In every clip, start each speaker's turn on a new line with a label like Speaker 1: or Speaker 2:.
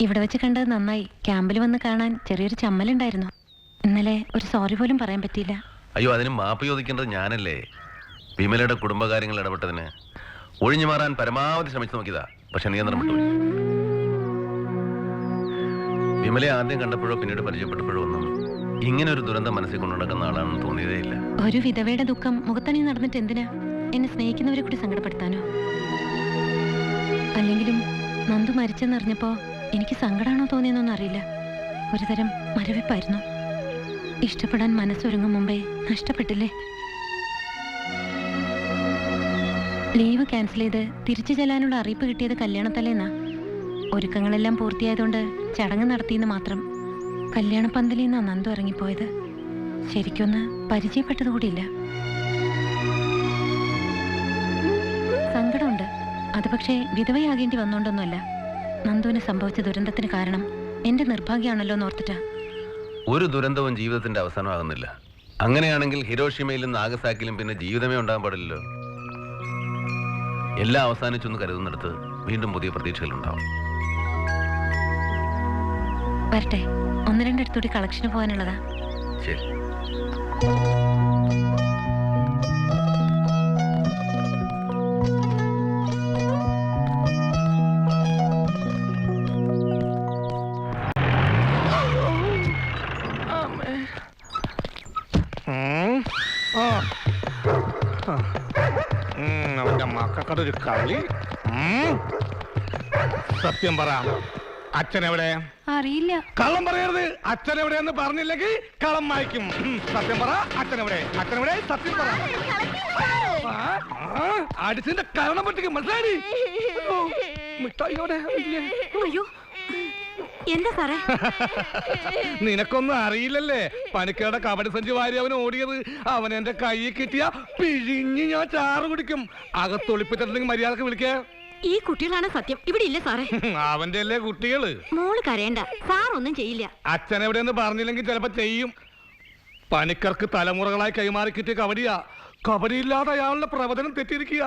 Speaker 1: ഇവിടെ വെച്ച് കണ്ടത് നന്നായി. ക്യാമ്പിൽ വന്ന് കാണാൻ ചെറിയൊരു ചമ്മലുണ്ടായിരുന്നു. ഇന്നലെ ഒരു സോറി പോലും പറയാൻ പറ്റിയില്ല.
Speaker 2: അയ്യോ, അതിന് മാപ്പ് ചോദിക്കേണ്ടത് ഞാനല്ലേ? വിമലയുടെ കുടുംബകാര്യങ്ങൾ ഇടപെട്ടതിന് ഒഴിഞ്ഞു മാറാൻ പരമാവധി ശ്രമിച്ചു നോക്കിയതാ. പക്ഷെ നിയന്ത്രണം വിട്ടുപോയി. വിമലയെ ആദ്യം കണ്ടപ്പോഴോ പിന്നീട് പരിചയപ്പെട്ടപ്പോഴോ ഒന്നും ഇങ്ങനെ ഒരു ദുരന്തം മനസ്സിൽ കൊണ്ടു നടക്കുന്ന ആളാണെന്ന് തോന്നിയതേ ഇല്ല.
Speaker 1: ഒരു വിധവയുടെ ദുഃഖം മുഖത്തണി നടന്നിട്ട് എന്തിനാ? എന്നെ സ്നേഹിക്കുന്നവരെ കൂടി സങ്കടപ്പെടുത്താനോ? അല്ലെങ്കിലും നന്ദു മരിച്ചെന്നറിഞ്ഞപ്പോ എനിക്ക് സങ്കടമാണോ തോന്നിയെന്നൊന്നും അറിയില്ല. ഒരുതരം മരവിപ്പായിരുന്നു. ഇഷ്ടപ്പെടാൻ മനസ്സൊരുങ്ങും മുമ്പേ നഷ്ടപ്പെട്ടില്ലേ? ലീവ് ക്യാൻസൽ ചെയ്ത് തിരിച്ചു ചെല്ലാനുള്ള അറിയിപ്പ് കിട്ടിയത് കല്യാണത്തലേന്നാ. ഒരുക്കങ്ങളെല്ലാം പൂർത്തിയായതുകൊണ്ട് ചടങ്ങ് നടത്തിയെന്ന് മാത്രം. കല്യാണപ്പന്തലിൽ നിന്നാ നന്ദു ഇറങ്ങിപ്പോയത്. ശരിക്കൊന്ന് പരിചയപ്പെട്ടതുകൂടിയില്ല. സങ്കടമുണ്ട്. അത് പക്ഷേ വിധവയാകേണ്ടി വന്നോണ്ടൊന്നുമല്ല. നന്ദുവിന് സംഭവിച്ച ദുരന്തത്തിന് കാരണം എന്റെ നിർഭാഗ്യമാണല്ലോ എന്നോർത്തിട്ടാ.
Speaker 2: ഒരു ദുരന്തവും ജീവിതത്തിന്റെ അവസാനമാകുന്നില്ല. അങ്ങനെയാണെങ്കിൽ ഹിരോഷിമയിലും നാഗസാക്കിയിലും പിന്നെ ജീവിതമേ ഉണ്ടാകാൻ പാടില്ലല്ലോ. എല്ലാം അവസാനിച്ചൊന്ന് കരുതുന്നിടത്ത് വീണ്ടും പുതിയ പ്രതീക്ഷകളുണ്ടാവും.
Speaker 1: വരട്ടെ, ഒന്ന് രണ്ടിടത്തൂടി കളക്ഷന് പോകാനുള്ളതാ.
Speaker 2: ശരി.
Speaker 3: അവന്റെ മക്കളൊരു കളി. സത്യം പറ, അച്ഛനെവിടെ?
Speaker 1: അറിയില്ല.
Speaker 3: കള്ളം പറയരുത്. അച്ഛനെവിടെയെന്ന് പറഞ്ഞില്ലെങ്കിൽ കള്ളം വായിക്കും. സത്യം പറ, അച്ഛനെവിടെ? അച്ഛനെവിടെ? സത്യം പറ. അടിച്ചിന്റെ കരണം പറ്റിക്കും. മനസ്സിലായി? മിഠായിയോടെ
Speaker 1: അയ്യോ, എന്താ സാറേ?
Speaker 3: നിനക്കൊന്നും അറിയില്ലല്ലേ? പണിക്കരുടെ കബഡി സഞ്ചി വാരി അവൻ ഓടിയത്. അവൻ എന്റെ കൈയിൽ കിട്ടിയ പിഴിഞ്ഞ് ഞാൻ ചാറ് കുടിക്കും. അകത്തൊളിപ്പിച്ചിട്ടുണ്ടെങ്കിൽ മര്യാദക്ക് വിളിക്കേ.
Speaker 1: ഈ കുട്ടികളാണ് സത്യം. ഇവിടെ ഇല്ല സാറേ.
Speaker 3: അവന്റെ അല്ലേ കുട്ടികള്.
Speaker 1: മോള് കരയണ്ട, സാർ ഒന്നും ചെയ്യില്ല.
Speaker 3: അച്ഛനെവിടെയെന്ന് പറഞ്ഞില്ലെങ്കിൽ ചിലപ്പോ ചെയ്യും. പണിക്കർക്ക് തലമുറകളായി കൈമാറി കിട്ടിയ കബഡിയാ. കബഡിയില്ലാതെ അയാളുടെ പ്രവചനം തെറ്റിയിരിക്കുക.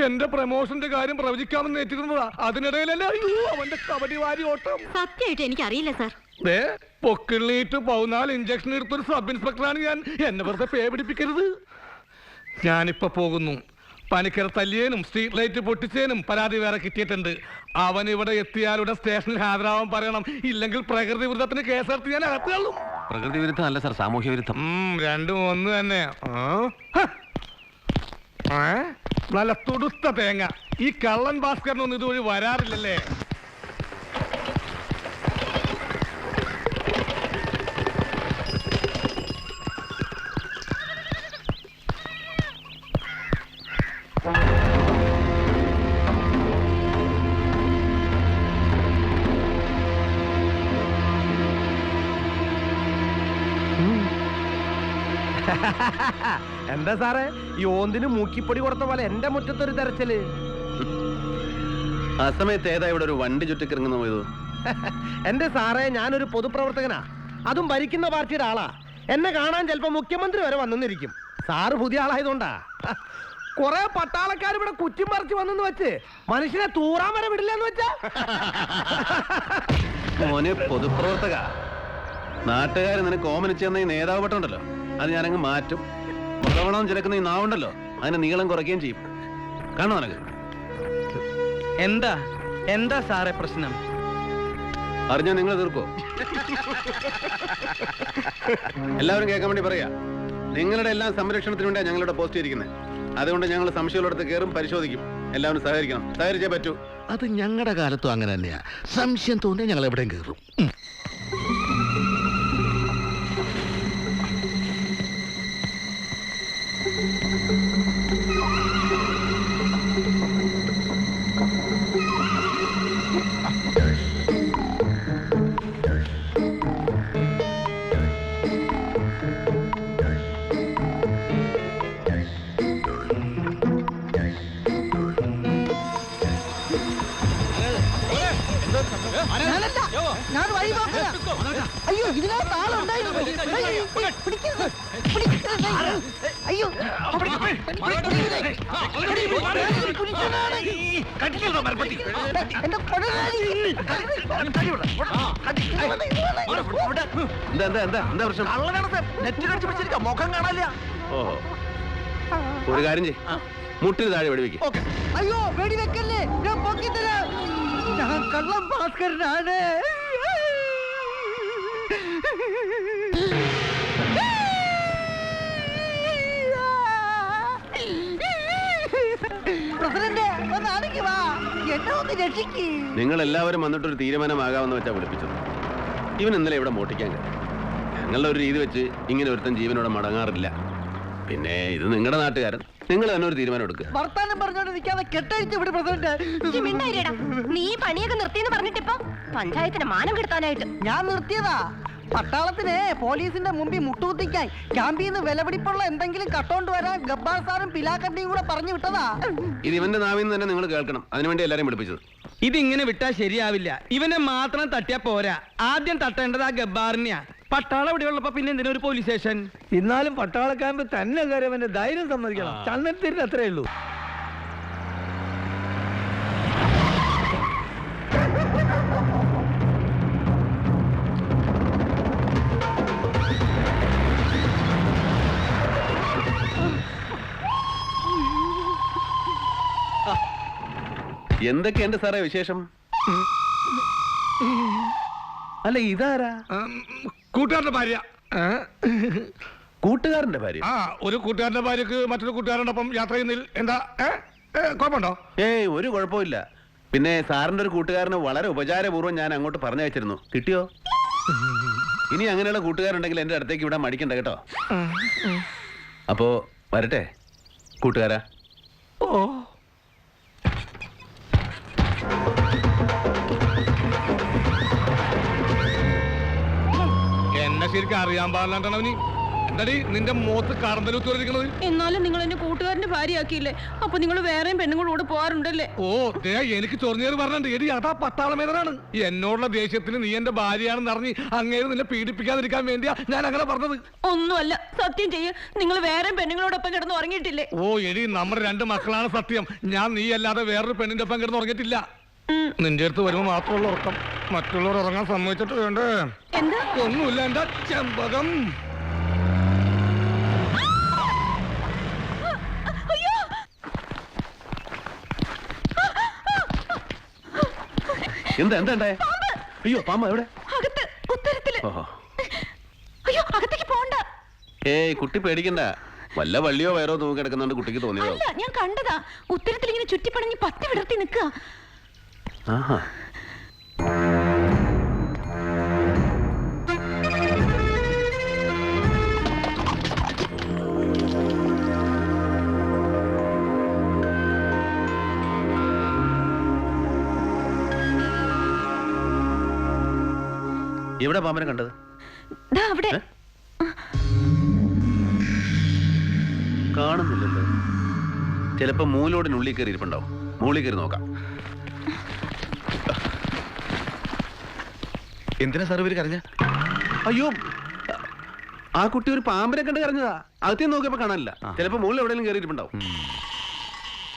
Speaker 3: എന്റെ പ്രമോഷന്റെ കാര്യം പ്രവചിക്കാമെന്ന് ഏറ്റിരുന്നതാ. അതിനിടയിലല്ലേ അവന്റെ കബഡി വാരി ഓട്ടം.
Speaker 1: സത്യമായിട്ട് എനിക്ക് അറിയില്ല സാർ.
Speaker 3: പൊക്കിള്ളിയിട്ട് 14 ഇഞ്ചക്ഷൻ എടുത്തൊരു സബ് ഇൻസ്പെക്ടറാണ് ഞാൻ. എന്നെ വെറുതെ പേ പിടിപ്പിക്കരുത്. ഞാനിപ്പോ പോകുന്നു. പണിക്കർ തല്ലിയേനും സ്ട്രീറ്റ് ലൈറ്റ് പൊട്ടിച്ചേനും പരാതി വേറെ കിട്ടിയിട്ടുണ്ട്. അവൻ ഇവിടെ എത്തിയാലുടെ സ്റ്റേഷനിൽ ഹാജരാവാൻ പറയണം. ഇല്ലെങ്കിൽ പ്രകൃതി വിരുദ്ധത്തിന് കേസെടുത്ത് ഞാൻ അകത്ത് തള്ളും.
Speaker 2: പ്രകൃതി വിരുദ്ധം അല്ല സാർ, സാമൂഹ്യ വിരുദ്ധം.
Speaker 3: രണ്ടും ഒന്ന് തന്നെ. നല്ല തുടുത്ത തേങ്ങ. ഈ കള്ളൻ ഭാസ്കരനൊന്നും ഇതുവഴി വരാറില്ലല്ലേ?
Speaker 4: എന്താ സാറേ ഈ ഓന്തിന് മൂക്കിപ്പൊടി കൊടുത്ത പോലെ എന്റെ മുറ്റത്തൊരു തെരച്ചില്?
Speaker 2: ആ സമയത്ത് ഏതാ ഇവിടെ ഒരു വണ്ടി ചുറ്റിക്കിറങ്ങുന്ന പോയത്?
Speaker 4: എന്റെ സാറേ, ഞാനൊരു പൊതുപ്രവർത്തകനാ. അതും ഭരിക്കുന്ന പാർട്ടിയുടെ ആളാ. എന്നെ കാണാൻ ചിലപ്പോ മുഖ്യമന്ത്രി വരെ വന്നിരിക്കും. സാറ് പുതിയ ആളായതുകൊണ്ടാ. കുറെ പട്ടാളക്കാർ ഇവിടെ കുറ്റിം പറിച്ച് വന്നെന്ന് വെച്ച് മനുഷ്യനെ തൂറാൻ വരെ വിടില്ലെന്ന് വെച്ചാ.
Speaker 2: മോനെ പൊതുപ്രവർത്തക, നാട്ടുകാർ നിനക്ക് ഓമനിച്ചെന്ന ഈ നേതാവ് പട്ടമുണ്ടല്ലോ, അത് ഞാനങ്ങ് മാറ്റും. മുളവണം ചിലക്കുന്ന ഈ നാവുണ്ടല്ലോ, അതിന് നീളം കുറയ്ക്കുകയും ചെയ്യും. കാണോ നിനക്ക്?
Speaker 5: എന്താ എന്താ സാറേ പ്രശ്നം?
Speaker 2: അറിഞ്ഞോ നിങ്ങൾ തീർക്കോ? എല്ലാവരും കേൾക്കാൻ വേണ്ടി പറയാ. നിങ്ങളുടെ എല്ലാം സംരക്ഷണത്തിന് വേണ്ടിയാണ് ഞങ്ങളുടെ പോസ്റ്റ് ഇരിക്കുന്നത്. അതുകൊണ്ട് ഞങ്ങൾ സംശയമുള്ളിടത്ത് കയറും, പരിശോധിക്കും. എല്ലാവരും സഹകരിക്കണം. സഹകരിച്ചേ പറ്റൂ.
Speaker 6: അത് ഞങ്ങളുടെ കാലത്തും അങ്ങനെ തന്നെയാ. സംശയം തോന്നിയാൽ ഞങ്ങൾ എവിടെയും കയറും.
Speaker 4: അയ്യോ, ഇതിനകത്ത് ആളുണ്ടായിരുന്നു. അയ്യോ,
Speaker 2: എന്താ എന്താ എന്താ എന്താ പ്രശ്നം?
Speaker 4: മുഖം കാണാനില്ല.
Speaker 2: ഓഹോ, ഒരു കാര്യം ചെയ്, മുട്ടിന് താഴെ വെടിവെക്ക്.
Speaker 4: അയ്യോ വെടിവെക്കല്ലേ, ഞാൻ പൊക്കിത്തരാം. ഞാൻ കള്ളം ഭാസ്കരനാണ്.
Speaker 2: നിങ്ങൾ എല്ലാവരും വന്നിട്ടൊരു തീരുമാനമാകാമെന്ന് വെച്ചാ വിളിപ്പിച്ചത്. ഇവൻ ഇന്നലെ ഇവിടെ മോട്ടിക്കാൻ കഴിയും. ഞങ്ങളുടെ ഒരു രീതി വെച്ച് ഇങ്ങനെ ഒരുത്തൻ ജീവനോടെ മടങ്ങാറില്ല. പിന്നെ ഇത് നിങ്ങളുടെ നാട്ടുകാരൻ, നിങ്ങൾ തന്നെ ഒരു തീരുമാനം എടുക്കുക.
Speaker 4: വർത്താനം പറഞ്ഞോണ്ട് നിൽക്കാതെ കെട്ടഴിച്ച് ഇവിടെ പ്രസിഡന്റ്.
Speaker 7: നീ പണിയൊക്കെ നിർത്തിയെന്ന് പറഞ്ഞിട്ടിപ്പോ പഞ്ചായത്തിന് മാനം കെടുത്താനായിട്ട്.
Speaker 4: ഞാൻ നിർത്തിയതാ. പട്ടാളത്തിന് പോലീസിന്റെ മുമ്പിൽ മുട്ടുകുത്തിക്കാൻ ക്യാമ്പിൽ നിന്ന് വിലപിടിപ്പുള്ള എന്തെങ്കിലും കട്ടോണ്ട് വരാൻ ഗബ്ബാർ സാറും പിലാക്കണ്ടിയും കൂടെ പറഞ്ഞു വിട്ടതാ.
Speaker 2: ഇത് ഇവന്റെ നാവിൽ നിന്ന് തന്നെ നിങ്ങൾ കേൾക്കണം. അതിനുവേണ്ടി എല്ലാവരും വിളിപ്പിച്ചത്.
Speaker 5: ഇതിങ്ങനെ വിട്ടാ ശരിയാവില്ല. ഇവനെ മാത്രം തട്ടിയാ പോരാ, ആദ്യം തട്ടേണ്ടത് ആ ഗബ്ബാറിനെയാ. പട്ടാളം ഇവിടെ ഉള്ളപ്പോ പിന്നെ എന്തിനാ ഒരു പോലീസ് സ്റ്റേഷൻ?
Speaker 4: എന്നാലും പട്ടാള ക്യാമ്പ് തന്നെ കയറിയവന്റെ ധൈര്യം സമ്മതിക്കണം. ചന്ദനത്തിന് അത്രേ ഉള്ളൂ.
Speaker 2: എന്തൊക്കെയുണ്ട് സാറേ വിശേഷം? അല്ല ഇതാരാ?
Speaker 3: കൂട്ടുകാരന്റെ ഭാര്യ.
Speaker 2: കൂട്ടുകാരന്റെ ഭാര്യ?
Speaker 3: ആ, ഒരു കൂട്ടുകാരന്റെ ഭാര്യക്ക് മറ്റൊരു കൂട്ടുകാരനോടൊപ്പം യാത്ര ചെയ്യുന്നതിൽ എന്താ കുഴപ്പമുണ്ടോ?
Speaker 2: ഏയ്, ഒരു കുഴപ്പമില്ല. പിന്നെ സാറിന്റെ ഒരു കൂട്ടുകാരന് വളരെ ഉപചാരപൂർവ്വം ഞാൻ അങ്ങോട്ട് പറഞ്ഞയച്ചിരുന്നു. കിട്ടിയോ? ഇനി അങ്ങനെയുള്ള കൂട്ടുകാരുണ്ടെങ്കിൽ എന്റെ അടുത്തേക്ക് ഇവിടെ മടിക്കണ്ട കേട്ടോ. അപ്പോ വരട്ടെ കൂട്ടുകാരാ.
Speaker 3: ഓ, എന്നെ ശരിക്കും അറിയാൻ പാടില്ലാണ്ടാണ് എന്താടി നിന്റെ മുഖത്ത് കറന്തലൂത്തിരിക്കണത്?
Speaker 7: എന്നാലും നിങ്ങൾ എന്നെ കൂട്ടുകാരന്റെ ഭാര്യയാക്കിയില്ലേ, അപ്പൊ നിങ്ങൾ വേറെയും പെണ്ണുങ്ങളോട് പോകാറുണ്ടല്ലേ?
Speaker 3: ഓ ദേ, എനിക്ക് ചൊറിഞ്ഞേര് പറഞ്ഞിട്ടുണ്ട്. എടി അതാ പട്ടാളമേതനാണ്. എന്നോടുള്ള ദേഷ്യത്തിന് നീ എന്റെ ഭാര്യയാണെന്ന് അറിഞ്ഞ് അങ്ങേര് നിന്നെ പീഡിപ്പിക്കാതിരിക്കാൻ വേണ്ടിയാ ഞാൻ അങ്ങനെ പറഞ്ഞത്.
Speaker 7: ഒന്നുമല്ല, സത്യം ചെയ്യ്, നിങ്ങൾ വേറെയും പെണ്ണുങ്ങളോടൊപ്പം കിടന്ന് ഉറങ്ങിയിട്ടില്ലേ?
Speaker 3: ഓ എടി, നമ്മുടെ രണ്ട് മക്കളാണ് സത്യം. ഞാൻ നീ അല്ലാതെ വേറൊരു പെണ്ണിന്റെ ഒപ്പം കിടന്ന് ഉറങ്ങിയിട്ടില്ല. നിന്റെ അടുത്ത് വരുമ്പോ മാത്രമുള്ള ഉറക്കം, മറ്റുള്ളവർ ഉറങ്ങാൻ സമ്മതിച്ചിട്ട് വേണ്ടേ?
Speaker 7: എന്താ?
Speaker 3: ഒന്നുമില്ല എന്റെ ചെമ്പകം.
Speaker 2: എന്താ എന്താ ഉണ്ടായേ? അയ്യോ, പാമ്പ എവിടെ?
Speaker 7: അകത്ത് ഉത്തരത്തില്.
Speaker 2: ഓഹോ.
Speaker 7: അയ്യോ, അകത്തേക്ക് പോണ്ട.
Speaker 2: ഏയ്, കുട്ടി പേടിക്കണ്ട. വല്ല വള്ളിയോ വയറോ തൂങ്ങി കിടക്കുന്നുണ്ട് കുട്ടിക്ക് തോന്നിയതോ?
Speaker 7: അല്ല, ഞാൻ കണ്ടതാ. ഉത്തരത്തിൽ ഇങ്ങനെ ചുറ്റിപ്പണഞ്ഞ് പത്തി വിടർത്തി നിൽക്കുക.
Speaker 2: ആഹാ. എവിടെ പാമ്പനെ കണ്ടത്?
Speaker 7: ദാ അവിടെ.
Speaker 2: കാണുന്നില്ലല്ലോ. ചിലപ്പോ മൂലോടിനുള്ളിൽ കയറി ഇരിപ്പുണ്ടാവും. മൂളിൽ കയറി നോക്കാം.
Speaker 6: എന്തിനാ സാർ ഇവര് കരഞ്ഞ?
Speaker 2: അയ്യോ, ആ കുട്ടി ഒരു പാമ്പിനെ കണ്ട് കരഞ്ഞതാ. അകത്തേക്ക് നോക്കിയപ്പോ കാണാനില്ല. ചിലപ്പോ മുകളിൽ എവിടെയെങ്കിലും കയറി ഇരിപ്പുണ്ടാവും.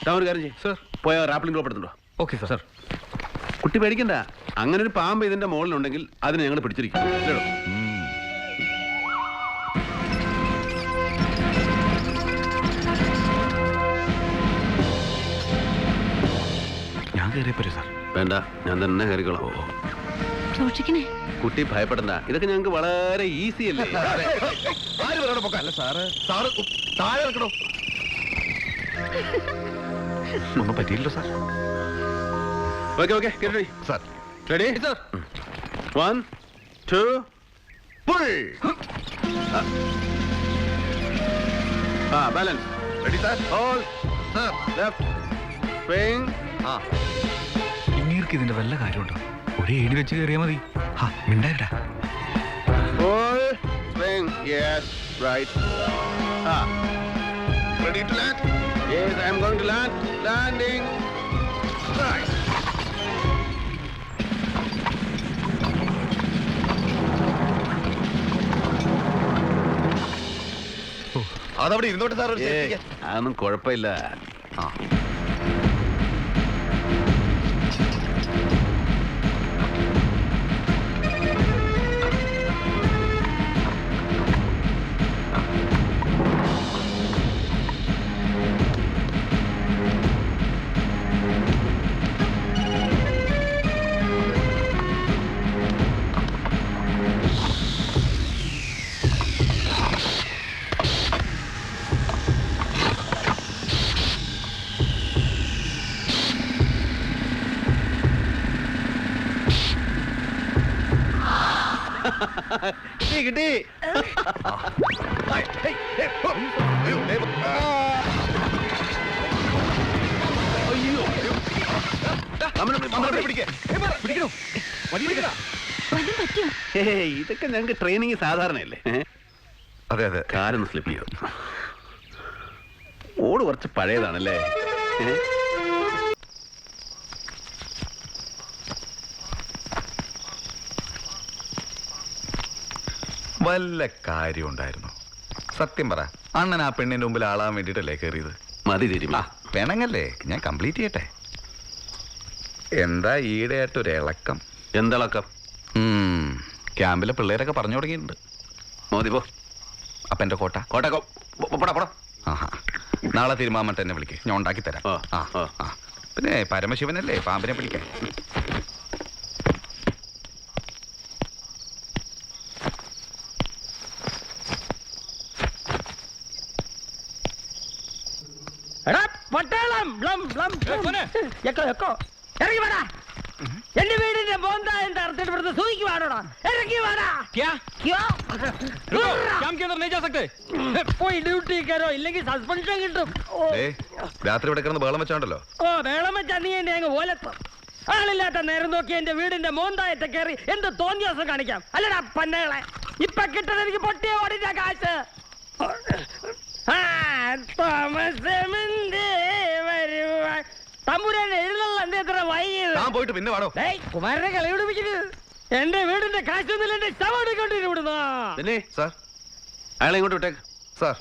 Speaker 2: താൻ ഒരു കാര്യം ചെയ്യ്.
Speaker 6: സർ,
Speaker 2: പോയ റാപ്പിളിംഗ് ഡ്രോപ്പ് എടുത്തുണ്ടോ?
Speaker 6: Okay sir.
Speaker 2: കുട്ടി പേടിക്കണ്ട. അങ്ങനെ ഒരു പാമ്പ് ഇതിന്റെ മുകളിലുണ്ടെങ്കിൽ അതിനെ ഞങ്ങൾ പിടിച്ചിരിക്കും. ഇല്ലടോ.
Speaker 6: ഞാൻ കയറിയപ്പോരെ സാർ?
Speaker 2: വേണ്ട, ഞാൻ തന്നെ കയറിക്കോളാം.
Speaker 1: സൂക്ഷിക്കണേ.
Speaker 2: കുട്ടി ഭയപ്പെടണ്ട. ഇതൊക്കെ ഞങ്ങൾക്ക് വളരെ ഈസി അല്ലേ?
Speaker 6: അല്ല സാറ്, സാറ് താഴെ വെക്കണോ? ഒന്നും പറ്റിയില്ലോ sir.
Speaker 2: Okay okay, ready
Speaker 6: sir.
Speaker 2: Ready
Speaker 6: sir.
Speaker 2: 1 2 pull. Balance.
Speaker 6: Ready sir.
Speaker 2: Hold.
Speaker 6: Sir.
Speaker 2: Left swing.
Speaker 6: ഇങ്ങേർക്ക് ഇതിന്റെ വല്ല കാര്യമുണ്ടോ? ഒരു ഏണി വെച്ച് കയറിയാ മതി. മിണ്ടായിട്ടാ.
Speaker 2: Full swing. Yes, right.
Speaker 6: Ready to land?
Speaker 2: Yes, I am going to land. Landing.
Speaker 6: Right.
Speaker 8: അതവിടെ ഇരുന്നോട്ടെ സാർ.
Speaker 2: അതൊന്നും കുഴപ്പമില്ല. കിട്ടി. ഇതൊക്കെ ഞങ്ങൾക്ക് ട്രെയിനിങ് സാധാരണയല്ലേ?
Speaker 8: അതെ അതെ.
Speaker 2: കാലൊന്ന് സ്ലിപ്പ് ചെയ്യും. ഓട് കുറച്ച് പഴയതാണല്ലേ?
Speaker 8: വല്ല കാര്യം ഉണ്ടായിരുന്നു. സത്യം പറ, അണ്ണൻ ആ പെണ്ണിന്റെ മുമ്പിൽ ആളാൻ വേണ്ടിട്ടല്ലേ കയറിയത്?
Speaker 2: മതി തിരുമ.
Speaker 8: വേണമെങ്കല്ലേ ഞാൻ കംപ്ലീറ്റ് ചെയ്യട്ടെ. എന്താ ഈടെയായിട്ടൊരു ഇളക്കം?
Speaker 2: എന്തിളക്കം?
Speaker 8: ക്യാമ്പിലെ പിള്ളേരൊക്കെ പറഞ്ഞു തുടങ്ങിയിട്ടുണ്ട്.
Speaker 2: മോദി പോ.
Speaker 8: അപ്പൊ എന്റെ കോട്ട
Speaker 2: കോട്ടക്കോ പോടാ പോടാ.
Speaker 8: ആഹാ, നാളെ തിരുമാമട്ട് എന്നെ വിളിക്ക്, ഞാൻ ഉണ്ടാക്കി തരാം. പിന്നെ പരമശിവനല്ലേ പാമ്പിനെ പിടിക്കാൻ.
Speaker 4: എന്റെ വീടിന്റെ മോന്തായന്റെ അർത്ഥത്തിൽ ഇവിടുത്തെ സൂയിക്ക് വാടോടാ. ഇറങ്ങി വാടാ. പോയി ഡ്യൂട്ടി കയറോ, ഇല്ലെങ്കിൽ സസ്പെൻഷൻ കിട്ടും.
Speaker 8: രാത്രി ഇവിടെ കിടന്ന് വേളം വെച്ചോണ്ടല്ലോ.
Speaker 4: ഓ, വേളം വെച്ചാ നീ എന്നെ അങ്ങ് ഓലത്തും. ആളില്ലാത്ത നേരം നോക്കി എന്റെ വീടിന്റെ മോന്തായത്തെ കയറി എന്ത് തോന്നിയാസം കാണിക്കാം. അല്ലടാ പന്നകളെ, ഇപ്പൊ കിട്ടുന്നത് എനിക്ക് പൊട്ടിയ ഓടിച്ച കാശ്. തമ്പുരാൻ എഴുന്നള്ള എന്റെ എത്ര വൈകിയത്.
Speaker 8: പോയിട്ട് പിന്നെ വാടോ.
Speaker 4: കുമാരനെ കളി പിടിപ്പിക്കരുത്. എന്റെ വീടിന്റെ കാശൊന്നുമില്ല, എന്റെ ശവം എടുക്കൊണ്ടിരുന്നു.
Speaker 2: പിന്നെ
Speaker 8: സാർ,
Speaker 2: അയാളെ ഇങ്ങോട്ട് വിട്ടേക്ക്.
Speaker 8: സാർ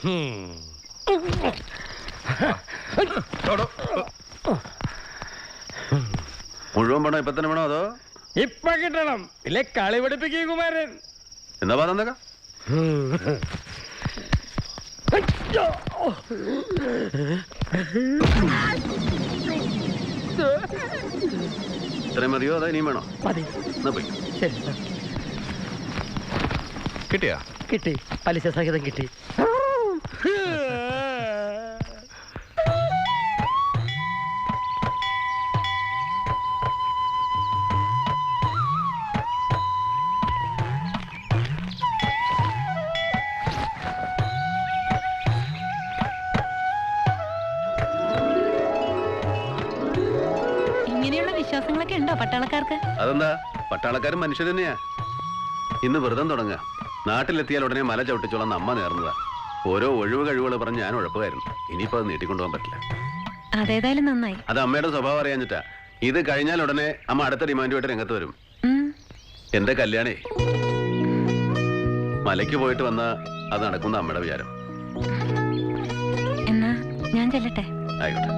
Speaker 2: മുഴുവൻ പണം ഇപ്പൊ തന്നെ വേണോ അതോ
Speaker 4: ഇപ്പൊ കിട്ടണം? ഇല്ലേ കളി പഠിപ്പിക്കും കുമാരൻ.
Speaker 2: എന്താ പറഞ്ഞ ഇത്രയും മതിയോ അതോ ഇനിയും വേണോ?
Speaker 4: മതി.
Speaker 2: എന്നാ പോയി.
Speaker 4: ശരി സാർ.
Speaker 8: കിട്ടിയാ?
Speaker 4: കിട്ടി, പലിശ സഹിതം കിട്ടി.
Speaker 1: ഇങ്ങനെയുള്ള വിശ്വാസങ്ങളൊക്കെ ഉണ്ടോ പട്ടാളക്കാർക്ക്?
Speaker 2: അതെന്താ, പട്ടാളക്കാരും മനുഷ്യർ തന്നെയാ. ഇന്ന് വ്രതം തുടങ്ങുക. നാട്ടിലെത്തിയാൽ ഉടനെ മല ചവിട്ടിച്ചോളാം അമ്മ നേർന്നതാ. ഓരോ ഒഴിവ് കഴിവുകൾ പറഞ്ഞ് ഞാൻ ഉഴപ്പുകായിരുന്നു. ഇനിയിപ്പോ അത് നീട്ടിക്കൊണ്ടുപോകാൻ പറ്റില്ല.
Speaker 1: അതേതായാലും നന്നായി.
Speaker 2: അത് അമ്മയുടെ സ്വഭാവം അറിയാഞ്ഞിട്ടാ. ഇത് കഴിഞ്ഞാൽ ഉടനെ അമ്മ അടുത്ത ഡിമാൻഡുമായിട്ട് രംഗത്ത് വരും. എന്റെ കല്യാണേ മലയ്ക്ക് പോയിട്ട് വന്ന അത് നടക്കുന്ന അമ്മയുടെ വിചാരം.
Speaker 1: എന്നാ ഞാൻ ചെല്ലട്ടെ.
Speaker 2: ആയിക്കോട്ടെ.